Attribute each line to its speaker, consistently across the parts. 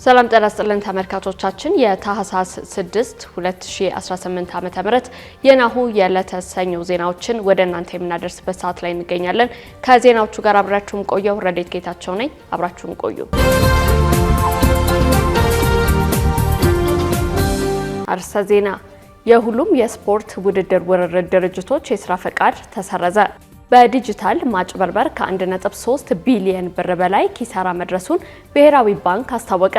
Speaker 1: ሰላም ጤና ይስጥልን ተመልካቾቻችን የታህሳስ 6 2018 ዓ.ም የናሁ የዕለተ ሰኞ ዜናዎችን ወደ እናንተ የምናደርስበት ሰዓት ላይ እንገኛለን። ከዜናዎቹ ጋር አብራችሁን ቆየው ረዴት ጌታቸው ነኝ። አብራችሁን ቆዩ። አርዕስተ ዜና። የሁሉም የስፖርት ውድድር ውርርድ ድርጅቶች የስራ ፈቃድ ተሰረዘ። በዲጂታል ማጭበርበር ከ1.3 ቢሊዮን ብር በላይ ኪሳራ መድረሱን ብሔራዊ ባንክ አስታወቀ።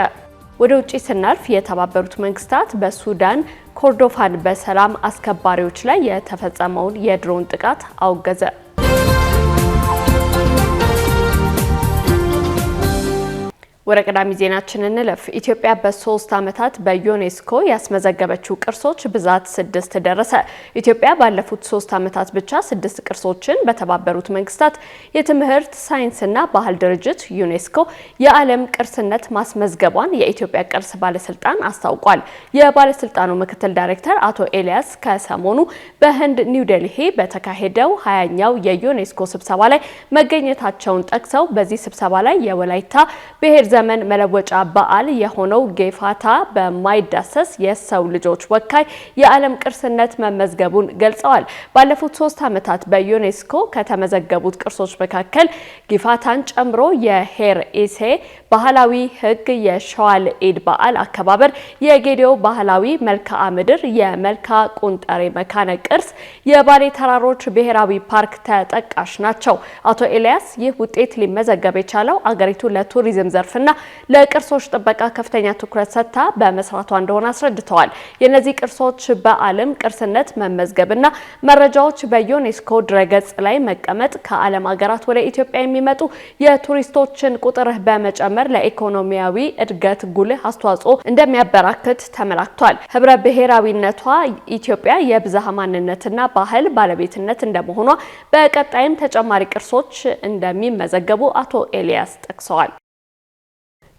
Speaker 1: ወደ ውጪ ስናልፍ የተባበሩት መንግስታት በሱዳን ኮርዶፋን በሰላም አስከባሪዎች ላይ የተፈጸመውን የድሮን ጥቃት አወገዘ። ወደ ቀዳሚ ዜናችን እንለፍ። ኢትዮጵያ በ3 ዓመታት በዩኔስኮ ያስመዘገበችው ቅርሶች ብዛት 6 ደረሰ። ኢትዮጵያ ባለፉት 3 ዓመታት ብቻ 6 ቅርሶችን በተባበሩት መንግስታት የትምህርት ሳይንስና ባህል ድርጅት ዩኔስኮ የዓለም ቅርስነት ማስመዝገቧን የኢትዮጵያ ቅርስ ባለስልጣን አስታውቋል። የባለስልጣኑ ምክትል ዳይሬክተር አቶ ኤልያስ ከሰሞኑ በህንድ ኒው ዴልሂ በተካሄደው 20ኛው የዩኔስኮ ስብሰባ ላይ መገኘታቸውን ጠቅሰው በዚህ ስብሰባ ላይ የወላይታ ብሔር ዘመን መለወጫ በዓል የሆነው ጌፋታ በማይዳሰስ የሰው ልጆች ወካይ የዓለም ቅርስነት መመዝገቡን ገልጸዋል። ባለፉት 3 ዓመታት በዩኔስኮ ከተመዘገቡት ቅርሶች መካከል ጌፋታን ጨምሮ የሄር ኢሴ ባህላዊ ህግ፣ የሸዋል ኢድ በዓል አከባበር፣ የጌዲዮ ባህላዊ መልክዓ ምድር፣ የመልካ ቁንጠሬ መካነ ቅርስ፣ የባሌ ተራሮች ብሔራዊ ፓርክ ተጠቃሽ ናቸው። አቶ ኤልያስ ይህ ውጤት ሊመዘገብ የቻለው አገሪቱ ለቱሪዝም ዘርፍና ለቅርሶች ጥበቃ ከፍተኛ ትኩረት ሰጥታ በመስራቷ እንደሆነ አስረድተዋል። የነዚህ ቅርሶች በዓለም ቅርስነት መመዝገብና መረጃዎች በዩኔስኮ ድረገጽ ላይ መቀመጥ ከዓለም ሀገራት ወደ ኢትዮጵያ የሚመጡ የቱሪስቶችን ቁጥር በመጨመር ለኢኮኖሚያዊ እድገት ጉልህ አስተዋጽኦ እንደሚያበረክት ተመላክቷል። ህብረ ብሔራዊነቷ ኢትዮጵያ የብዝሃ ማንነትና ባህል ባለቤትነት እንደመሆኗ በቀጣይም ተጨማሪ ቅርሶች እንደሚመዘገቡ አቶ ኤልያስ ጠቅሰዋል።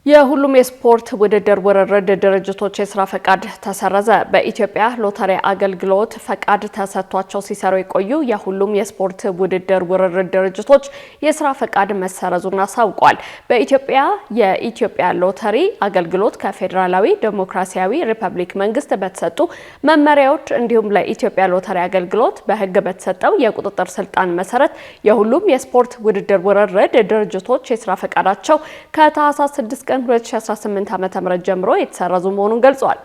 Speaker 1: የሁሉም የስፖርት ውድድር ውርርድ ድርጅቶች የስራ ፈቃድ ተሰረዘ። በኢትዮጵያ ሎተሪ አገልግሎት ፈቃድ ተሰጥቷቸው ሲሰሩ የቆዩ የሁሉም የስፖርት ውድድር ውርርድ ድርጅቶች የስራ ፈቃድ መሰረዙን አሳውቋል። የኢትዮጵያ ሎተሪ አገልግሎት ከፌዴራላዊ ዴሞክራሲያዊ ሪፐብሊክ መንግስት በተሰጡ መመሪያዎች እንዲሁም ለኢትዮጵያ ሎተሪ አገልግሎት በህግ በተሰጠው የቁጥጥር ስልጣን መሰረት የሁሉም የስፖርት ውድድር ውርርድ ድርጅቶች የስራ ፈቃዳቸው ከታህሳስ 6 ቀን 2018 ዓ.ም ጀምሮ የተሰረዙ መሆኑን ገልጿል።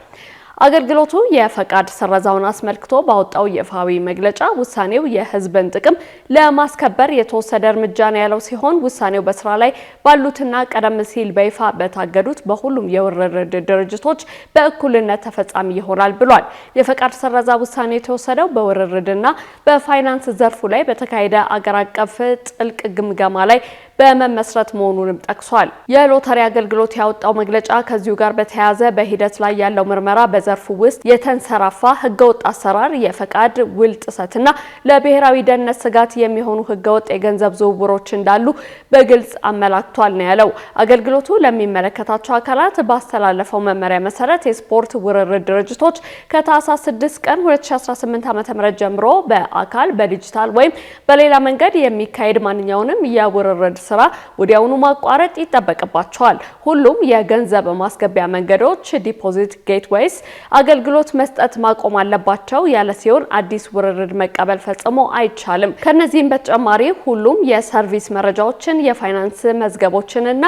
Speaker 1: አገልግሎቱ የፈቃድ ስረዛውን አስመልክቶ ባወጣው ይፋዊ መግለጫ ውሳኔው የህዝብን ጥቅም ለማስከበር የተወሰደ እርምጃ ነው ያለው ሲሆን ውሳኔው በስራ ላይ ባሉትና ቀደም ሲል በይፋ በታገዱት በሁሉም የውርርድ ድርጅቶች በእኩልነት ተፈጻሚ ይሆናል ብሏል። የፈቃድ ስረዛ ውሳኔ የተወሰደው በውርርድና በፋይናንስ ዘርፉ ላይ በተካሄደ አገር አቀፍ ጥልቅ ግምገማ ላይ በመመስረት መሆኑንም ጠቅሷል። የሎተሪ አገልግሎት ያወጣው መግለጫ ከዚሁ ጋር በተያያዘ በሂደት ላይ ያለው ምርመራ በዘርፉ ውስጥ የተንሰራፋ ህገወጥ አሰራር፣ የፈቃድ ውል ጥሰትና ለብሔራዊ ደህንነት ስጋት የሚሆኑ ህገወጥ የገንዘብ ዝውውሮች እንዳሉ በግልጽ አመላክቷል ነው ያለው። አገልግሎቱ ለሚመለከታቸው አካላት ባስተላለፈው መመሪያ መሰረት የስፖርት ውርርድ ድርጅቶች ከታህሳስ 6 ቀን 2018 ዓ.ም ጀምሮ በአካል በዲጂታል ወይም በሌላ መንገድ የሚካሄድ ማንኛውንም የውርርድ ስራ ወዲያውኑ ማቋረጥ ይጠበቅባቸዋል። ሁሉም የገንዘብ ማስገቢያ መንገዶች ዲፖዚት ጌትዌይስ አገልግሎት መስጠት ማቆም አለባቸው ያለ ሲሆን አዲስ ውርርድ መቀበል ፈጽሞ አይቻልም። ከነዚህም በተጨማሪ ሁሉም የሰርቪስ መረጃዎችን፣ የፋይናንስ መዝገቦችንና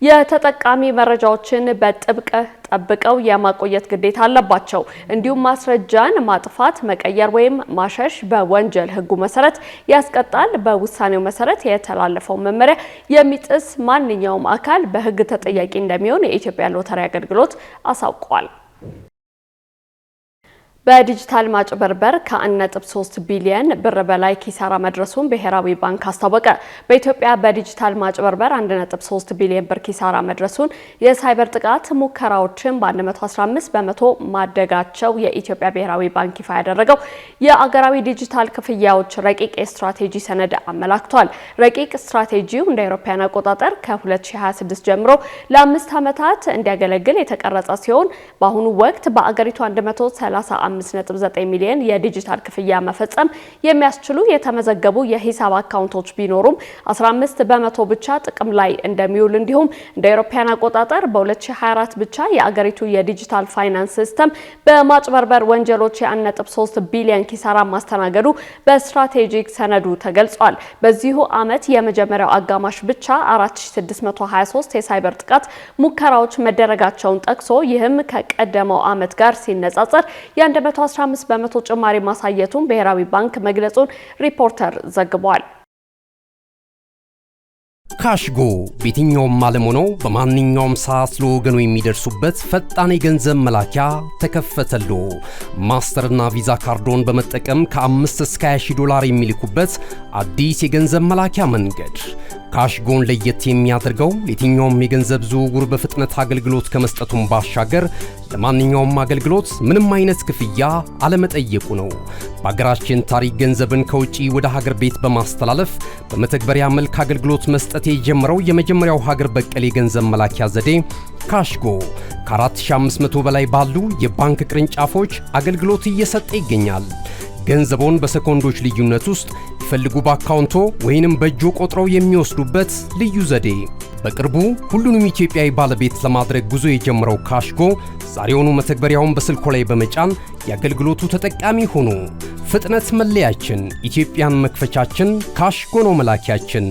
Speaker 1: የተጠቃሚ መረጃዎችን በጥብቅ ጠብቀው የማቆየት ግዴታ አለባቸው። እንዲሁም ማስረጃን ማጥፋት፣ መቀየር ወይም ማሸሽ በወንጀል ህጉ መሰረት ያስቀጣል። በውሳኔው መሰረት የተላለፈው መመሪያ የሚጥስ ማንኛውም አካል በህግ ተጠያቂ እንደሚሆን የኢትዮጵያ ሎተሪ አገልግሎት አሳውቋል። በዲጂታል ማጭበርበር ከ1.3 ቢሊዮን ብር በላይ ኪሳራ መድረሱን ብሔራዊ ባንክ አስታወቀ። በኢትዮጵያ በዲጂታል ማጭበርበር 1.3 ቢሊዮን ብር ኪሳራ መድረሱን የሳይበር ጥቃት ሙከራዎችን በ115 በመቶ ማደጋቸው የኢትዮጵያ ብሔራዊ ባንክ ይፋ ያደረገው የአገራዊ ዲጂታል ክፍያዎች ረቂቅ ስትራቴጂ ሰነድ አመላክቷል። ረቂቅ ስትራቴጂው እንደ አውሮፓውያን አቆጣጠር ከ2026 ጀምሮ ለ5 ዓመታት እንዲያገለግል የተቀረጸ ሲሆን በአሁኑ ወቅት በአገሪቱ 135 5.9 ሚሊዮን የዲጂታል ክፍያ መፈጸም የሚያስችሉ የተመዘገቡ የሂሳብ አካውንቶች ቢኖሩም 15 በመቶ ብቻ ጥቅም ላይ እንደሚውል እንዲሁም እንደ አውሮፓውያን አቆጣጠር በ2024 ብቻ የአገሪቱ የዲጂታል ፋይናንስ ሲስተም በማጭበርበር ወንጀሎች የ1.3 ቢሊዮን ኪሳራ ማስተናገዱ በስትራቴጂክ ሰነዱ ተገልጿል። በዚሁ ዓመት የመጀመሪያው አጋማሽ ብቻ 4623 የሳይበር ጥቃት ሙከራዎች መደረጋቸውን ጠቅሶ ይህም ከቀደመው ዓመት ጋር ሲነጻጸር የ115 በመቶ ጭማሪ ማሳየቱን ብሔራዊ ባንክ መግለጹን ሪፖርተር ዘግቧል።
Speaker 2: ካሽጎ በየትኛውም ዓለም ሆነው በማንኛውም ሰዓት ለወገኑ የሚደርሱበት ፈጣን የገንዘብ መላኪያ ተከፈተሎ። ማስተርና ቪዛ ካርዶን በመጠቀም ከ5 እስከ 20 ዶላር የሚልኩበት አዲስ የገንዘብ መላኪያ መንገድ። ካሽጎን ለየት የሚያደርገው የትኛውም የገንዘብ ዝውውር በፍጥነት አገልግሎት ከመስጠቱም ባሻገር ለማንኛውም አገልግሎት ምንም አይነት ክፍያ አለመጠየቁ ነው። በሀገራችን ታሪክ ገንዘብን ከውጪ ወደ ሀገር ቤት በማስተላለፍ በመተግበሪያ መልክ አገልግሎት መስጠት የጀመረው የመጀመሪያው ሀገር በቀል የገንዘብ መላኪያ ዘዴ ካሽጎ ከ4500 በላይ ባሉ የባንክ ቅርንጫፎች አገልግሎት እየሰጠ ይገኛል። ገንዘቦን በሰኮንዶች ልዩነት ውስጥ ይፈልጉ በአካውንቶ ወይንም በእጆ ቆጥረው የሚወስዱበት ልዩ ዘዴ። በቅርቡ ሁሉንም ኢትዮጵያዊ ባለቤት ለማድረግ ጉዞ የጀመረው ካሽጎ ዛሬውኑ መተግበሪያውን በስልኮ ላይ በመጫን የአገልግሎቱ ተጠቃሚ ሆኑ። ፍጥነት መለያችን፣ ኢትዮጵያን መክፈቻችን፣ ካሽጎ ነው መላኪያችን።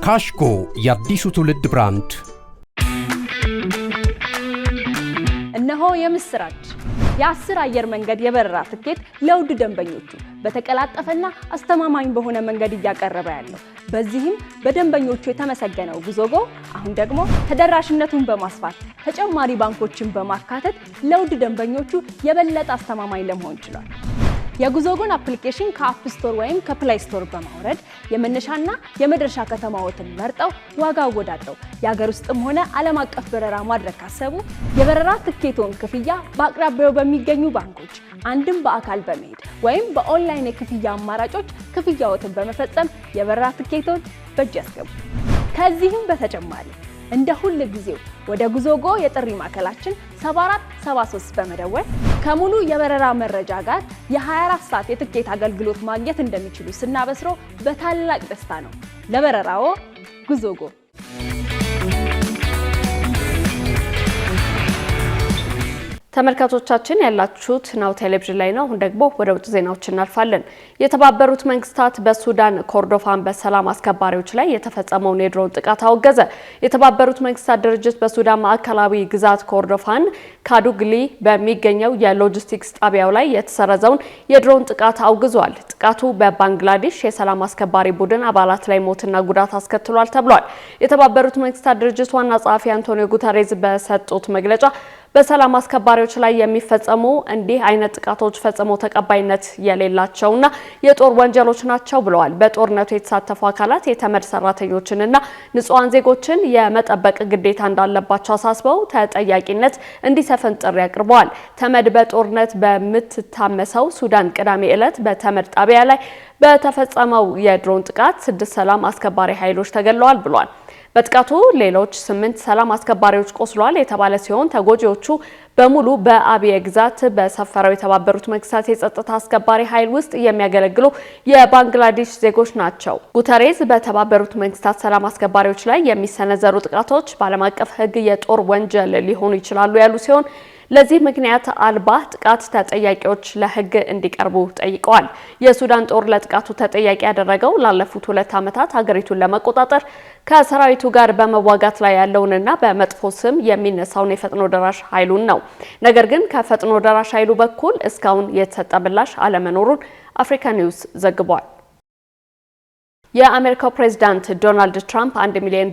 Speaker 2: ካሽጎ የአዲሱ ትውልድ ብራንድ።
Speaker 3: እነሆ የምስራች! የ10 አየር መንገድ የበረራ ትኬት ለውድ ደንበኞቹ በተቀላጠፈና አስተማማኝ በሆነ መንገድ እያቀረበ ያለው። በዚህም በደንበኞቹ የተመሰገነው ጉዞጎ አሁን ደግሞ ተደራሽነቱን በማስፋት ተጨማሪ ባንኮችን በማካተት ለውድ ደንበኞቹ የበለጠ አስተማማኝ ለመሆን ችሏል። የጉዞጎን አፕሊኬሽን ከአፕ ስቶር ወይም ከፕላይ ስቶር በማውረድ የመነሻና የመድረሻ ከተማዎትን መርጠው ዋጋ አወዳድረው የሀገር ውስጥም ሆነ ዓለም አቀፍ በረራ ማድረግ ካሰቡ የበረራ ትኬቶን ክፍያ በአቅራቢያው በሚገኙ ባንኮች አንድም በአካል በመሄድ ወይም በኦንላይን የክፍያ አማራጮች ክፍያዎትን በመፈጸም የበረራ ትኬቶን በእጅ ያስገቡ። ከዚህም በተጨማሪ እንደ ሁል ጊዜው ወደ ጉዞጎ የጥሪ ማዕከላችን 7473 በመደወል ከሙሉ የበረራ መረጃ ጋር የ24 ሰዓት የትኬት አገልግሎት ማግኘት እንደሚችሉ ስናበስሮ በታላቅ ደስታ ነው። ለበረራዎ ጉዞጎ።
Speaker 1: ተመልካቾቻችን ያላችሁት ናሁ ቴሌቪዥን ላይ ነው። አሁን ደግሞ ወደ ውጭ ዜናዎች እናልፋለን። የተባበሩት መንግስታት በሱዳን ኮርዶፋን በሰላም አስከባሪዎች ላይ የተፈጸመውን የድሮን ጥቃት አወገዘ። የተባበሩት መንግስታት ድርጅት በሱዳን ማዕከላዊ ግዛት ኮርዶፋን ካዱግሊ በሚገኘው የሎጂስቲክስ ጣቢያው ላይ የተሰረዘውን የድሮን ጥቃት አውግዟል። ጥቃቱ በባንግላዴሽ የሰላም አስከባሪ ቡድን አባላት ላይ ሞትና ጉዳት አስከትሏል ተብሏል። የተባበሩት መንግስታት ድርጅት ዋና ጸሐፊ አንቶኒዮ ጉተሬዝ በሰጡት መግለጫ በሰላም አስከባሪዎች ላይ የሚፈጸሙ እንዲህ አይነት ጥቃቶች ፈጽሞ ተቀባይነት የሌላቸውና የጦር ወንጀሎች ናቸው ብለዋል። በጦርነቱ የተሳተፉ አካላት የተመድ ሰራተኞችንና ንጹሃን ዜጎችን የመጠበቅ ግዴታ እንዳለባቸው አሳስበው ተጠያቂነት እንዲሰፍን ጥሪ አቅርበዋል። ተመድ በጦርነት በምትታመሰው ሱዳን ቅዳሜ ዕለት በተመድ ጣቢያ ላይ በተፈጸመው የድሮን ጥቃት 6 ሰላም አስከባሪ ኃይሎች ተገድለዋል ብሏል። በጥቃቱ ሌሎች 8 ሰላም አስከባሪዎች ቆስሏል የተባለ ሲሆን ተጎጂዎቹ በሙሉ በአብየ ግዛት በሰፈረው የተባበሩት መንግስታት የጸጥታ አስከባሪ ኃይል ውስጥ የሚያገለግሉ የባንግላዴሽ ዜጎች ናቸው። ጉተሬዝ በተባበሩት መንግስታት ሰላም አስከባሪዎች ላይ የሚሰነዘሩ ጥቃቶች በዓለም አቀፍ ሕግ የጦር ወንጀል ሊሆኑ ይችላሉ ያሉ ሲሆን ለዚህ ምክንያት አልባ ጥቃት ተጠያቂዎች ለህግ እንዲቀርቡ ጠይቀዋል። የሱዳን ጦር ለጥቃቱ ተጠያቂ ያደረገው ላለፉት 2 ዓመታት ሀገሪቱን ለመቆጣጠር ከሰራዊቱ ጋር በመዋጋት ላይ ያለውንና በመጥፎ ስም የሚነሳውን የፈጥኖ ደራሽ ኃይሉን ነው። ነገር ግን ከፈጥኖ ደራሽ ኃይሉ በኩል እስካሁን የተሰጠ ምላሽ አለመኖሩን አፍሪካ ኒውስ ዘግቧል። የአሜሪካው ፕሬዝዳንት ዶናልድ ትራምፕ $1 ሚሊዮን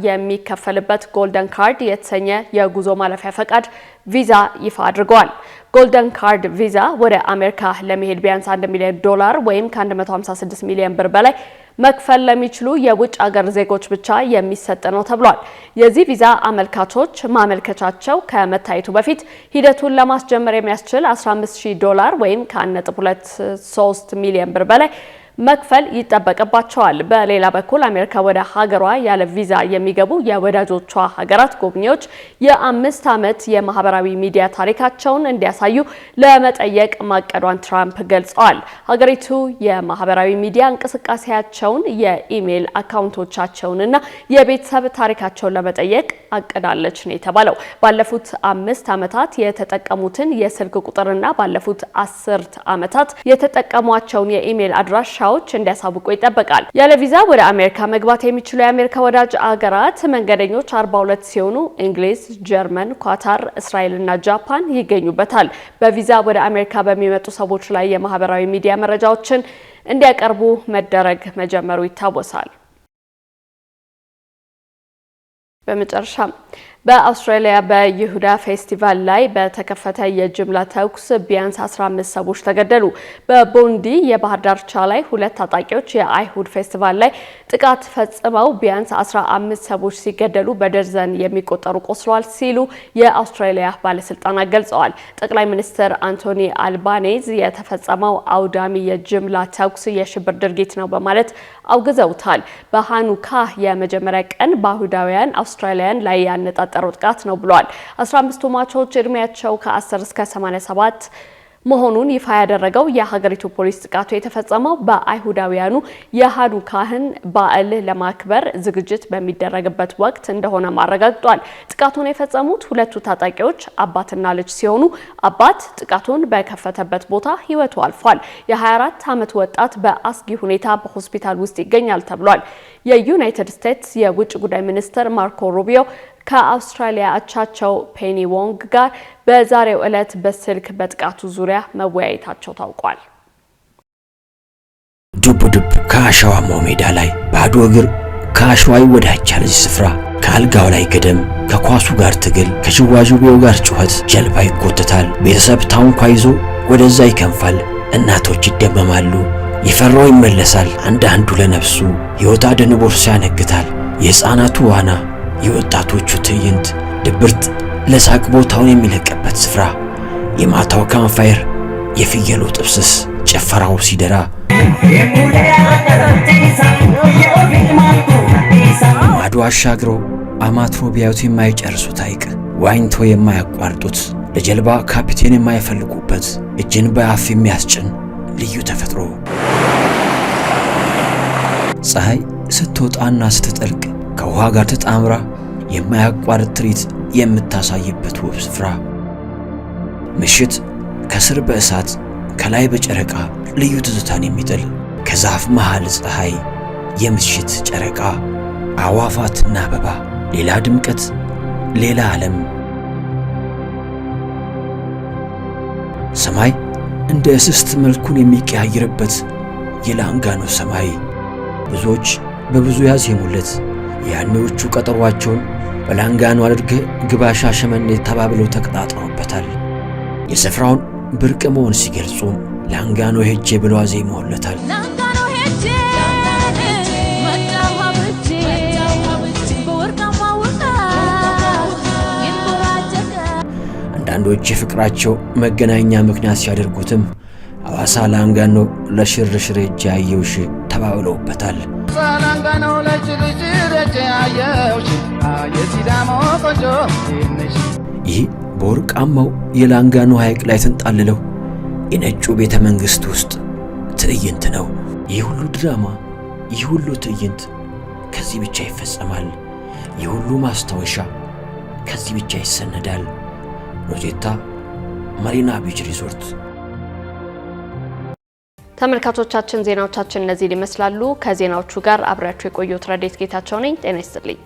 Speaker 1: የሚከፈልበት ጎልደን ካርድ የተሰኘ የጉዞ ማለፊያ ፈቃድ ቪዛ ይፋ አድርገዋል። ጎልደን ካርድ ቪዛ ወደ አሜሪካ ለመሄድ ቢያንስ $1 ሚሊዮን ወይም ከ156 ሚሊዮን ብር በላይ መክፈል ለሚችሉ የውጭ ሀገር ዜጎች ብቻ የሚሰጥ ነው ተብሏል። የዚህ ቪዛ አመልካቾች ማመልከቻቸው ከመታየቱ በፊት ሂደቱን ለማስጀመር የሚያስችል $15000 ወይም ከ1.23 ሚሊዮን ብር በላይ መክፈል ይጠበቅባቸዋል። በሌላ በኩል አሜሪካ ወደ ሀገሯ ያለ ቪዛ የሚገቡ የወዳጆቿ ሀገራት ጎብኚዎች የ5 ዓመት የማህበራዊ ሚዲያ ታሪካቸውን እንዲያሳዩ ለመጠየቅ ማቀዷን ትራምፕ ገልጸዋል። ሀገሪቱ የማህበራዊ ሚዲያ እንቅስቃሴያቸውን፣ የኢሜይል አካውንቶቻቸውንና የቤተሰብ ታሪካቸውን ለመጠየቅ አቅዳለች ነው የተባለው። ባለፉት 5 ዓመታት የተጠቀሙትን የስልክ ቁጥርና ባለፉት 10 ዓመታት የተጠቀሟቸውን የኢሜይል አድራሻዎች እንዲያሳውቁ ይጠበቃል። ያለ ቪዛ ወደ አሜሪካ መግባት የሚችሉ የአሜሪካ ወዳጅ አገራት መንገደኞች 42 ሲሆኑ እንግሊዝ፣ ጀርመን፣ ኳታር፣ እስራኤልና ጃፓን ይገኙበታል። በቪዛ ወደ አሜሪካ በሚመጡ ሰዎች ላይ የማህበራዊ ሚዲያ መረጃዎችን እንዲያቀርቡ መደረግ መጀመሩ ይታወሳል። በመጨረሻ በአውስትራሊያ በይሁዳ ፌስቲቫል ላይ በተከፈተ የጅምላ ተኩስ ቢያንስ 15 ሰዎች ተገደሉ። በቦንዲ የባህር ዳርቻ ላይ 2 ታጣቂዎች የአይሁድ ፌስቲቫል ላይ ጥቃት ፈጽመው ቢያንስ 15 ሰዎች ሲገደሉ በደርዘን የሚቆጠሩ ቆስለዋል ሲሉ የአውስትራሊያ ባለስልጣናት ገልጸዋል። ጠቅላይ ሚኒስትር አንቶኒ አልባኔዝ የተፈጸመው አውዳሚ የጅምላ ተኩስ የሽብር ድርጊት ነው በማለት አውግዘውታል። በሃኑካ የመጀመሪያ ቀን በአይሁዳውያን አውስትራሊያን ላይ ያነጣጠረው ጥቃት ነው ብሏል። 15 ሟቾች እድሜያቸው ከ10 እስከ 87 መሆኑን ይፋ ያደረገው የሀገሪቱ ፖሊስ ጥቃቱ የተፈጸመው በአይሁዳውያኑ የሃኑካህን በዓል ለማክበር ዝግጅት በሚደረግበት ወቅት እንደሆነ ማረጋግጧል። ጥቃቱን የፈጸሙት 2 ታጣቂዎች አባትና ልጅ ሲሆኑ አባት ጥቃቱን በከፈተበት ቦታ ሕይወቱ አልፏል። የ24 ዓመት ወጣት በአስጊ ሁኔታ በሆስፒታል ውስጥ ይገኛል ተብሏል። የዩናይትድ ስቴትስ የውጭ ጉዳይ ሚኒስትር ማርኮ ሩቢዮ ከአውስትራሊያ አቻቸው ፔኒ ዎንግ ጋር በዛሬው ዕለት በስልክ በጥቃቱ ዙሪያ መወያየታቸው ታውቋል።
Speaker 4: ዱብ ዱብ ከአሸዋማው ሜዳ ላይ ባዶ እግር ከአሸዋ ይወዳጃል። እዚህ ስፍራ ከአልጋው ላይ ገደም፣ ከኳሱ ጋር ትግል፣ ከሽዋዥቤው ጋር ጩኸት፣ ጀልባ ይጎተታል። ቤተሰብ ታንኳ ይዞ ወደዛ ይከንፋል። እናቶች ይደመማሉ። የፈራው ይመለሳል። አንዳንዱ ለነፍሱ ሕይወት አድን ቦርሳ ያነግታል። የሕፃናቱ ዋና፣ የወጣቶቹ ትዕይንት፣ ድብርት ለሳቅ ቦታውን የሚለቅበት ስፍራ፣ የማታው ካምፋየር፣ የፍየሉ ጥብስስ፣ ጭፈራው ሲደራ፣ ማዶ አሻግረው አማትሮ ቢያዩት የማይጨርሱት ሐይቅ፣ ዋኝቶ የማያቋርጡት፣ ለጀልባ ካፒቴን የማይፈልጉበት፣ እጅን በአፍ የሚያስጭን ልዩ ተፈጥሮ፣ ፀሐይ ስትወጣና ስትጠልቅ ከውሃ ጋር ተጣምራ የማያቋርጥ ትርኢት የምታሳይበት ውብ ስፍራ፣ ምሽት ከስር በእሳት ከላይ በጨረቃ ልዩ ትዝታን የሚጥል ከዛፍ መሃል ፀሐይ፣ የምሽት ጨረቃ፣ አዋፋትና አበባ፣ ሌላ ድምቀት፣ ሌላ ዓለም። ሰማይ እንደ እስስት መልኩን የሚቀያየርበት የላንጋኖ ሰማይ ብዙዎች በብዙ ያዜሙለት ያኔዎቹ ቀጠሯቸውን በላንጋኖ አድርገህ ግባ ሻሸመኔ ተባብለው ተቀጣጥረውበታል። የስፍራውን ብርቅ መሆን ሲገልጹ ላንጋኖ ሄጄ ብለው አዜመውለታል። አንዳንዶች የፍቅራቸው መገናኛ ምክንያት ሲያደርጉትም ሐዋሳ ላንጋኖ ለሽርሽር ሄጄ አየውሽ ተባብለውበታል። ይህ በወርቃማው የላንጋኖ ሐይቅ ላይ ተንጣልለው የነጩ ቤተ መንግሥት ውስጥ ትዕይንት ነው። ይህ ሁሉ ድራማ፣ ይህ ሁሉ ትዕይንት ከዚህ ብቻ ይፈጸማል። ይህ ሁሉ ማስታወሻ ከዚህ ብቻ ይሰነዳል። ሮዜታ ማሪና ቢች ሪዞርት።
Speaker 1: ተመልካቾቻችን ዜናዎቻችን እነዚህ ይመስላሉ። ከዜናዎቹ ጋር አብራችሁ የቆየሁት ረዴት ጌታቸው ነኝ። ጤና ይስጥልኝ።